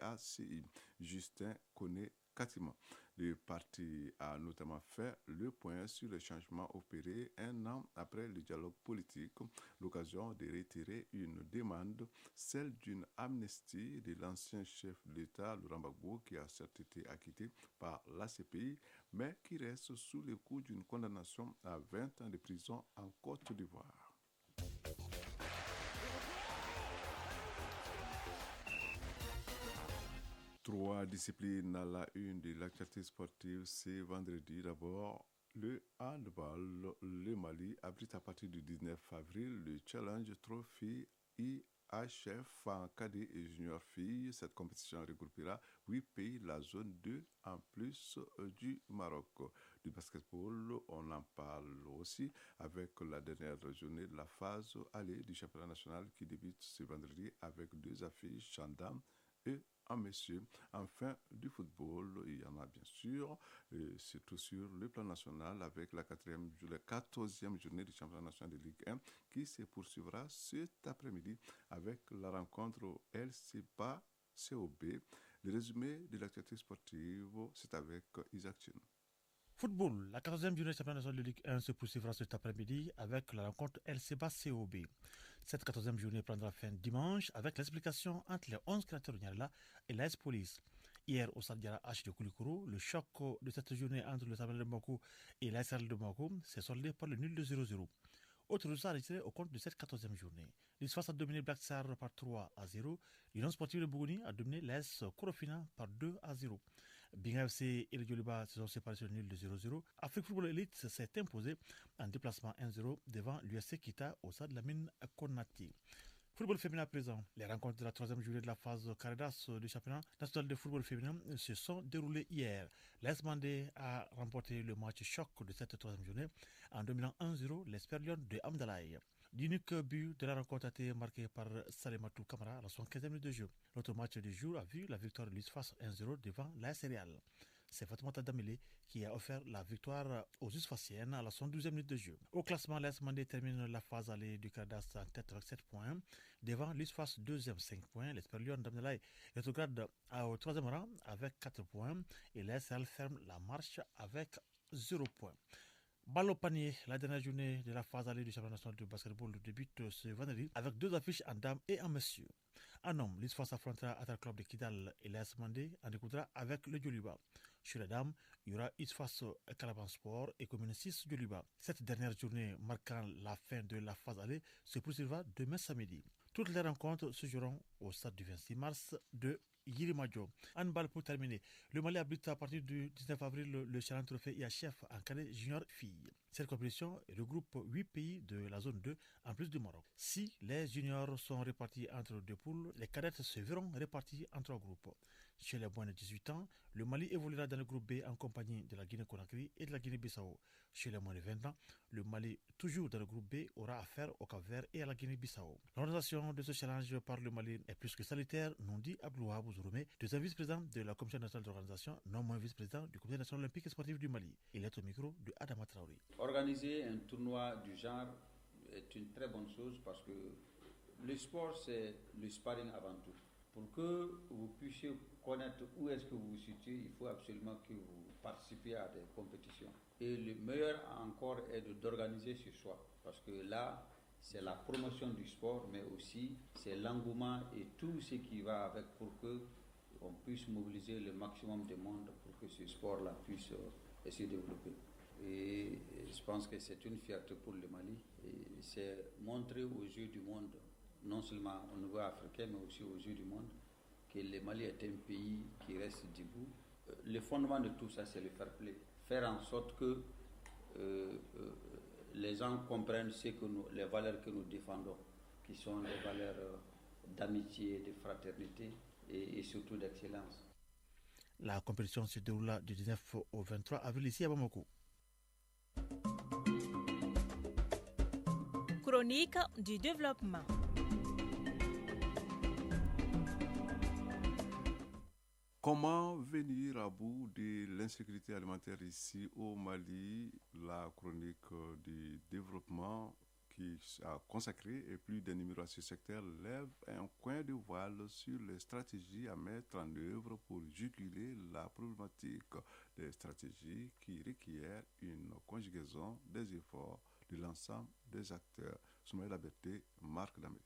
CACI, Justin Koné Katima. Le parti a notamment fait le point sur les changements opérés un an après le dialogue politique, l'occasion de retirer une demande, celle d'une amnistie de l'ancien chef de l'État, Laurent Gbagbo, qui a certes été acquitté par la CPI, mais qui reste sous le coup d'une condamnation à 20 ans de prison en Côte d'Ivoire. Trois disciplines à la une de l'actualité sportive, c'est vendredi. D'abord, le handball. Le Mali abrite à partir du 19 avril le Challenge Trophy IHF en cadet et junior filles. Cette compétition regroupera 8 pays de la zone 2 en plus du Maroc. Du basketball, on en parle aussi avec la dernière journée de la phase aller du championnat national qui débute ce vendredi avec deux affiches, Chandam et en messieurs. Enfin, du football, il y en a bien sûr, surtout sur le plan national avec la 14e journée du championnat national de Ligue 1 qui se poursuivra cet après-midi avec la rencontre LCPA COB. Le résumé de l'actualité sportive, c'est avec Isaac Chin. Football, la 14e journée du championnat national de Ligue 1 se poursuivra cet après-midi avec la rencontre LCBA COB. Cette 14e journée prendra fin dimanche avec l'explication entre les 11 créateurs de Niarela et l'AS Police. Hier, au stade Diarra H de Koulikoro, le choc de cette journée entre le Samuel de Bamako et l'ASL de Bamako s'est soldé par le nul de 0-0. Autre résultat retiré au compte de cette 14e journée. L'Isfas a dominé Black Sar par 3-0. L'Union sportive de Bougouni a dominé l'AS Korofina par 2-0. Binga FC et le Djoliba se sont séparés sur le nul de 0-0. Afrique Football Elite s'est imposé en déplacement 1-0 devant l'USC Kita au stade de la mine Konati. Football féminin à présent. Les rencontres de la troisième journée de la phase Caridas du championnat national de football féminin se sont déroulées hier. L'AS Mandé a remporté le match choc de cette troisième journée en dominant 1-0 l'Esperlion de Amdalaï. L'unique but de la rencontre a été marqué par Salematou Kamara à la 75e minute de jeu. L'autre match du jour a vu la victoire de l'Isfas 1-0 devant l'AS Real. C'est Fatoumata Damele qui a offert la victoire aux Isfaciennes à la 112e minute de jeu. Au classement, l'AS Mandé termine la phase allée du Caridas en tête avec 7 points. Devant l'Isfas, deuxième 5 points. L'Esperlion d'Amdalaï rétrograde au troisième rang avec 4 points. Et l'AS Real ferme la marche avec 0 points. Balle au panier, la dernière journée de la phase allée du championnat national de basketball débute ce vendredi avec deux affiches en dames et en messieurs. En homme, l'Isfas affrontera Atal Club de Kidal et l'AS Mandé en écoutera avec le Djoliba. Chez les dames, il y aura Isfas Calaban Sport et Commune 6 Djoliba. Cette dernière journée marquant la fin de la phase allée se poursuivra demain samedi. Toutes les rencontres se joueront au stade du 26 mars de Yirimadjo. Handball pour terminer. Le Mali abrite à partir du 19 avril le Challenge Trophée IHF en cadet junior filles. Cette compétition regroupe 8 pays de la zone 2 en plus du Maroc. Si les juniors sont répartis entre deux poules, les cadettes se verront répartis en trois groupes. Chez les moins de 18 ans, le Mali évoluera dans le groupe B en compagnie de la Guinée-Conakry et de la Guinée-Bissau. Chez les moins de 20 ans, le Mali, toujours dans le groupe B, aura affaire au Cap-Vert et à la Guinée-Bissau. L'organisation de ce challenge par le Mali est plus que salutaire, nous dit Abdoulaye Bouzouromé, deuxième vice-président de la Commission nationale d'organisation, non moins vice-président du Comité national olympique et sportif du Mali. Il est au micro de Adama Traoré. Organiser un tournoi du genre est une très bonne chose parce que le sport, c'est le sparring avant tout. Pour que vous puissiez connaître où est-ce que vous vous situez, il faut absolument que vous participiez à des compétitions. Et le meilleur encore est d'organiser sur soi. Parce que là, c'est la promotion du sport, mais aussi c'est l'engouement et tout ce qui va avec pour que on puisse mobiliser le maximum de monde pour que ce sport-là puisse se développer. Et je pense que c'est une fierté pour le Mali. Et c'est montrer aux yeux du monde, non seulement au niveau africain, mais aussi aux yeux du monde, que le Mali est un pays qui reste debout. Le fondement de tout ça, c'est le fair play. Faire en sorte que les gens comprennent les valeurs que nous défendons, qui sont les valeurs d'amitié, de fraternité et surtout d'excellence. La compétition se déroula du 19 au 23 avril ici à Bamako. Chronique du développement. Comment venir à bout de l'insécurité alimentaire ici au Mali? La chronique du développement qui a consacré et plus d'un numéro à ce secteur lève un coin de voile sur les stratégies à mettre en œuvre pour juguler la problématique des stratégies qui requièrent une conjugaison des efforts de l'ensemble des acteurs. Soumaïla Berté, Marc Damé.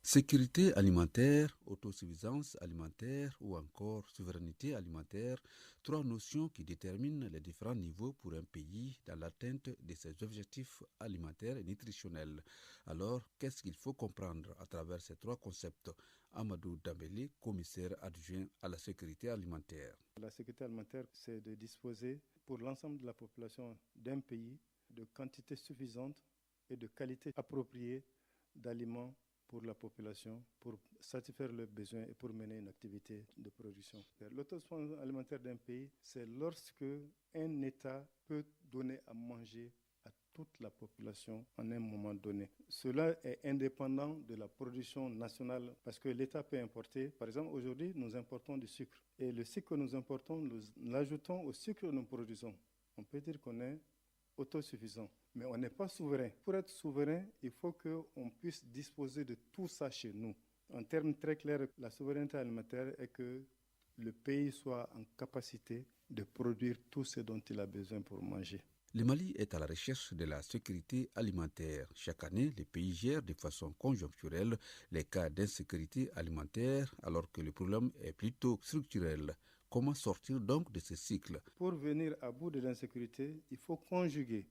Sécurité alimentaire, autosuffisance alimentaire ou encore souveraineté alimentaire, trois notions qui déterminent les différents niveaux pour un pays dans l'atteinte de ses objectifs alimentaires et nutritionnels. Alors, qu'est-ce qu'il faut comprendre à travers ces trois concepts? Amadou Dambélé, commissaire adjoint à la sécurité alimentaire. La sécurité alimentaire, c'est de disposer pour l'ensemble de la population d'un pays de quantité suffisante et de qualité appropriée d'aliments pour la population, pour satisfaire leurs besoins et pour mener une activité de production. L'autosuffisance alimentaire d'un pays, c'est lorsque un État peut donner à manger à toute la population en un moment donné. Cela est indépendant de la production nationale parce que l'État peut importer. Par exemple, aujourd'hui, nous importons du sucre. Et le sucre que nous importons, nous l'ajoutons au sucre que nous produisons. On peut dire qu'on est autosuffisant. Mais on n'est pas souverain. Pour être souverain, il faut qu'on puisse disposer de tout ça chez nous. En termes très clairs, la souveraineté alimentaire est que le pays soit en capacité de produire tout ce dont il a besoin pour manger. Le Mali est à la recherche de la sécurité alimentaire. Chaque année, le pays gère de façon conjoncturelle les cas d'insécurité alimentaire alors que le problème est plutôt structurel. Comment sortir donc de ce cycle? Pour venir à bout de l'insécurité, il faut conjuguer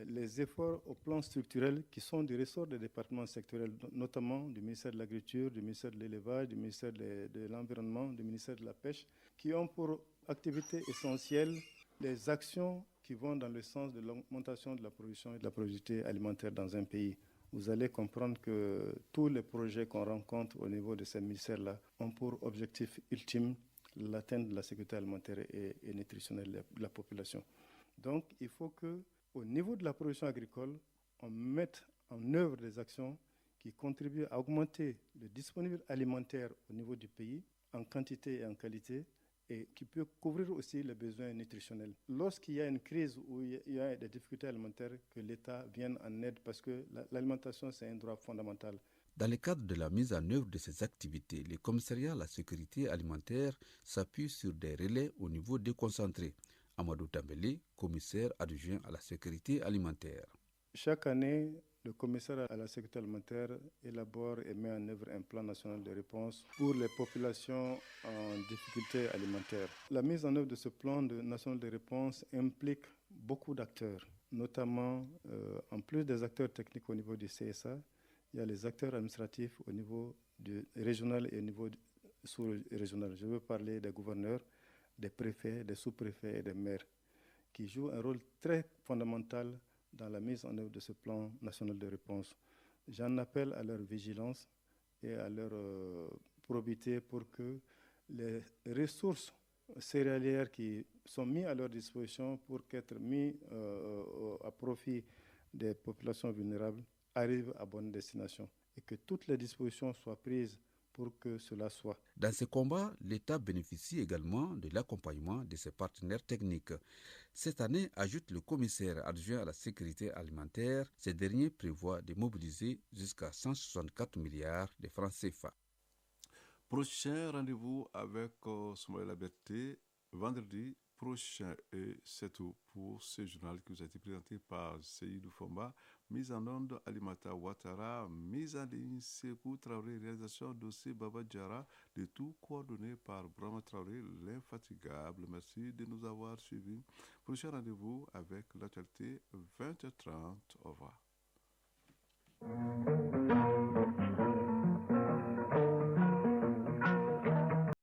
les efforts au plan structurel qui sont du ressort des départements sectoriels, notamment du ministère de l'Agriculture, du ministère de l'Élevage, du ministère de l'Environnement, du ministère de la Pêche, qui ont pour activité essentielle les actions qui vont dans le sens de l'augmentation de la production et de la productivité alimentaire dans un pays. Vous allez comprendre que tous les projets qu'on rencontre au niveau de ces ministères-là ont pour objectif ultime l'atteinte de la sécurité alimentaire et nutritionnelle de la population. Donc, il faut qu'au niveau de la production agricole, on mette en œuvre des actions qui contribuent à augmenter le disponible alimentaire au niveau du pays, en quantité et en qualité, et qui peut couvrir aussi les besoins nutritionnels. Lorsqu'il y a une crise où il y a des difficultés alimentaires, que l'État vienne en aide parce que l'alimentation, c'est un droit fondamental. Dans le cadre de la mise en œuvre de ces activités, le commissariat à la sécurité alimentaire s'appuie sur des relais au niveau déconcentré. Amadou Dambélé, commissaire adjoint à la sécurité alimentaire. Chaque année, le commissariat à la sécurité alimentaire élabore et met en œuvre un plan national de réponse pour les populations en difficulté alimentaire. La mise en œuvre de ce plan national de réponse implique beaucoup d'acteurs, notamment, en plus des acteurs techniques au niveau du CSA, il y a les acteurs administratifs au niveau régional et au niveau sous-régional. Je veux parler des gouverneurs, des préfets, des sous-préfets et des maires, qui jouent un rôle très fondamental dans la mise en œuvre de ce plan national de réponse. J'en appelle à leur vigilance et à leur probité pour que les ressources céréalières qui sont mises à leur disposition pour qu'être mises à profit des populations vulnérables arrivent à bonne destination et que toutes les dispositions soient prises pour que cela soit. Dans ce combat, l'État bénéficie également de l'accompagnement de ses partenaires techniques. Cette année, ajoute le commissaire adjoint à la sécurité alimentaire, ce dernier prévoit de mobiliser jusqu'à 164 milliards de francs CFA. Prochain rendez-vous avec Soumaïla Berté, vendredi prochain. Et c'est tout pour ce journal qui vous a été présenté par Seydou Fomba, mise en onde Alimata Ouattara, mise en ligne Sekou Traoré, réalisation dossier Baba Diarra, de tout coordonné par Brahma Traoré, l'infatigable. Merci de nous avoir suivis. Prochain rendez-vous avec l'actualité 20h30. Au revoir.